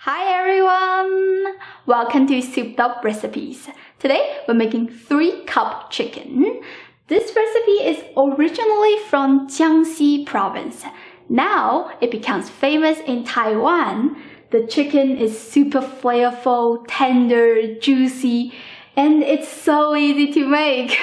Hi everyone! Welcome to Souped Up Recipes. Today we're making 3-cup chicken. This recipe is originally from Jiangxi province. Now it becomes famous in Taiwan. The chicken is super flavorful, tender, juicy, and it's so easy to make.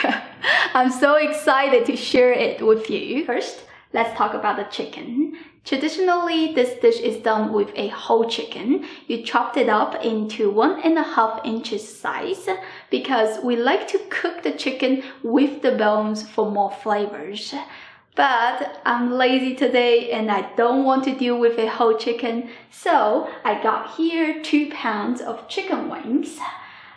I'm so excited to share it with you. First, let's talk about the chicken. Traditionally, this dish is done with a whole chicken. You chopped it up into 1.5 inches size because we like to cook the chicken with the bones for more flavors. But I'm lazy today and I don't want to deal with a whole chicken, so I got here 2 pounds of chicken wings.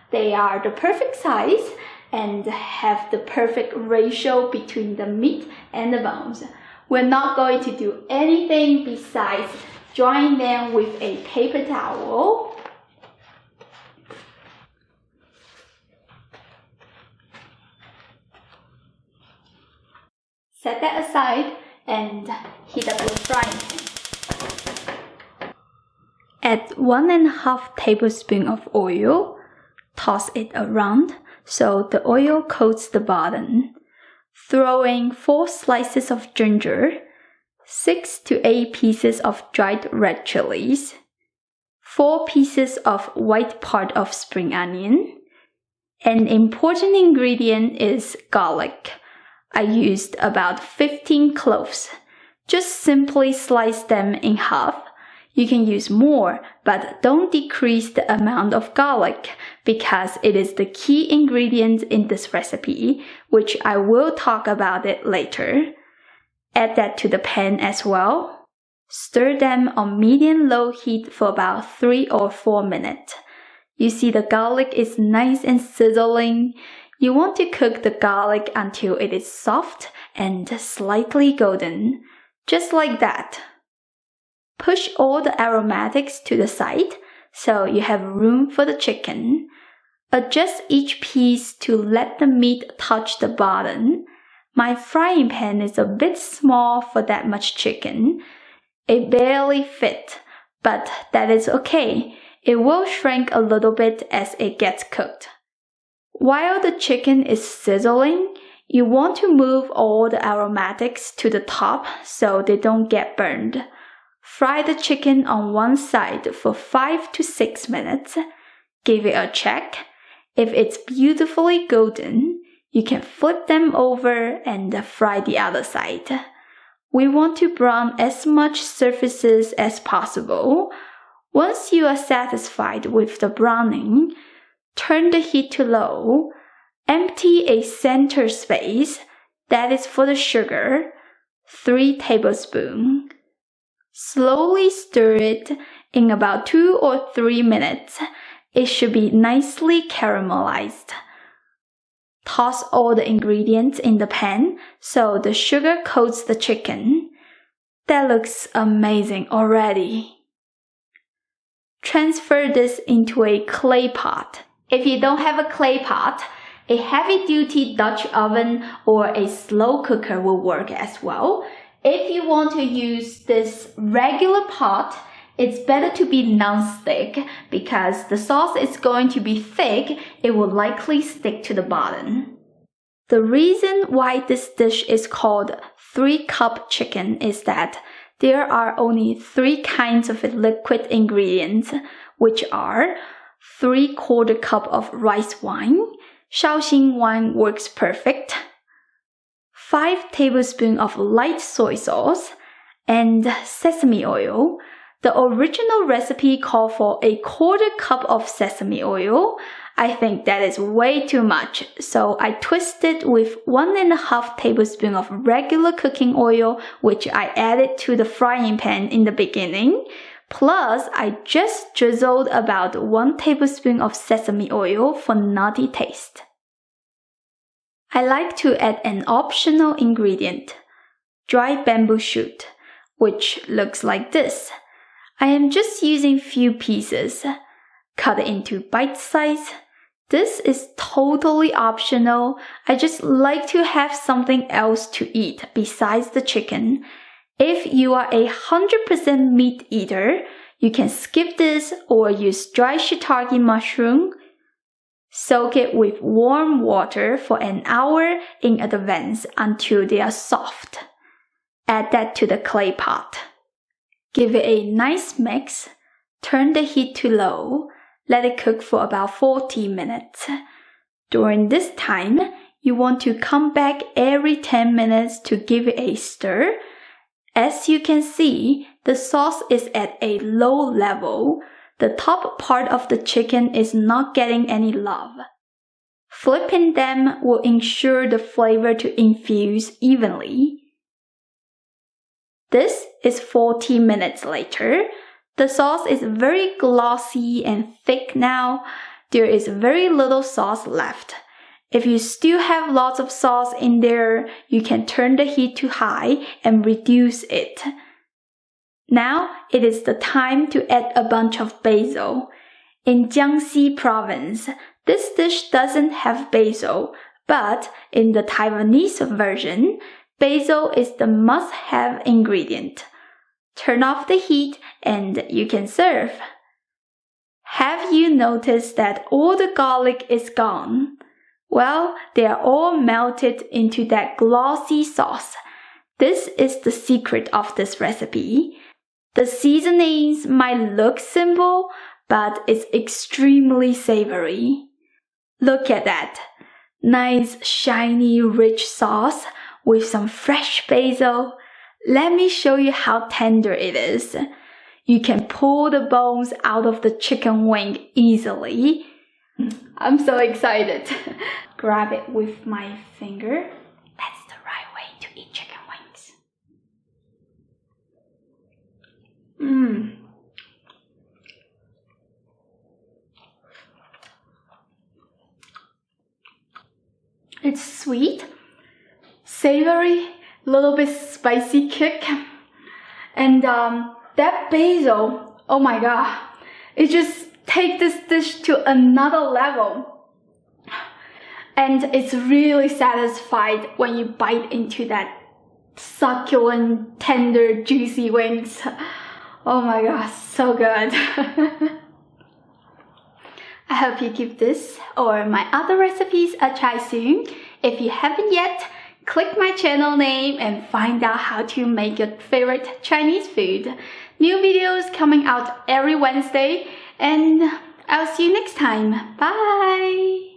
They are the perfect size and have the perfect ratio between the meat and the bones. We're not going to do anything besides drying them with a paper towel. Set that aside and heat up your frying pan. Add 1.5 tablespoons of oil. Toss it around so the oil coats the bottom. Throw in 4 slices of ginger, 6 to 8 pieces of dried red chilies, 4 pieces of white part of spring onion. An important ingredient is garlic. I used about 15 cloves. Just simply slice them in half. You can use more, but don't decrease the amount of garlic because it is the key ingredient in this recipe, which I will talk about it later. Add that to the pan as well. Stir them on medium-low heat for about 3 or 4 minutes. You see the garlic is nice and sizzling. You want to cook the garlic until it is soft and slightly golden, just like that. Push all the aromatics to the side so you have room for the chicken. Adjust each piece to let the meat touch the bottom. My frying pan is a bit small for that much chicken. It barely fits, but that is okay. It will shrink a little bit as it gets cooked. While the chicken is sizzling, you want to move all the aromatics to the top so they don't get burned. Fry the chicken on one side for 5 to 6 minutes. Give it a check. If it's beautifully golden, you can flip them over and fry the other side. We want to brown as much surfaces as possible. Once you are satisfied with the browning, turn the heat to low. Empty a center space. That is for the sugar. 3 tablespoons. Slowly stir it in about 2 or 3 minutes. It should be nicely caramelized. Toss all the ingredients in the pan so the sugar coats the chicken. That looks amazing already. Transfer this into a clay pot. If you don't have a clay pot, a heavy-duty Dutch oven or a slow cooker will work as well. If you want to use this regular pot, it's better to be non-stick because the sauce is going to be thick. It will likely stick to the bottom. The reason why this dish is called 3-cup chicken is that there are only 3 kinds of liquid ingredients, which are 3/4 cup of rice wine. Shaoxing wine works perfect. 5 tablespoons of light soy sauce, and sesame oil. The original recipe called for 1/4 cup of sesame oil. I think that is way too much, so I twisted with 1.5 tablespoons of regular cooking oil, which I added to the frying pan in the beginning. Plus, I just drizzled about 1 tablespoon of sesame oil for nutty taste. I like to add an optional ingredient, dry bamboo shoot, which looks like this. I am just using few pieces. Cut it into bite size. This is totally optional. I just like to have something else to eat besides the chicken. If you are a 100% meat eater, You can skip this or use dry shiitake mushroom. Soak it with warm water for an hour in advance until they are soft. Add that to the clay pot. Give it a nice mix. Turn the heat to low. Let it cook for about 40 minutes. During this time, you want to come back every 10 minutes to give it a stir. As you can see, the sauce is at a low level. The top part of the chicken is not getting any love. Flipping them will ensure the flavor to infuse evenly. This is 40 minutes later. The sauce is very glossy and thick now. There is very little sauce left. If you still have lots of sauce in there, you can turn the heat to high and reduce it. Now it is the time to add a bunch of basil. In Jiangxi province, this dish doesn't have basil, but in the Taiwanese version, basil is the must-have ingredient. Turn off the heat and you can serve. Have you noticed that all the garlic is gone? Well, they are all melted into that glossy sauce. This is the secret of this recipe. The seasonings might look simple, but it's extremely savory. Look at that. Nice, shiny, rich sauce with some fresh basil. Let me show you how tender it is. You can pull the bones out of the chicken wing easily. I'm so excited. Grab it with my finger. That's the right way to eat chicken wings. It's sweet, savory, a little bit spicy kick. And that basil, oh my god, it just takes this dish to another level. And it's really satisfied when you bite into that succulent, tender, juicy wings. Oh my god, so good. I hope you give this or my other recipes a try soon. If you haven't yet, click my channel name and find out how to make your favorite Chinese food. New videos coming out every Wednesday, and I'll see you next time. Bye!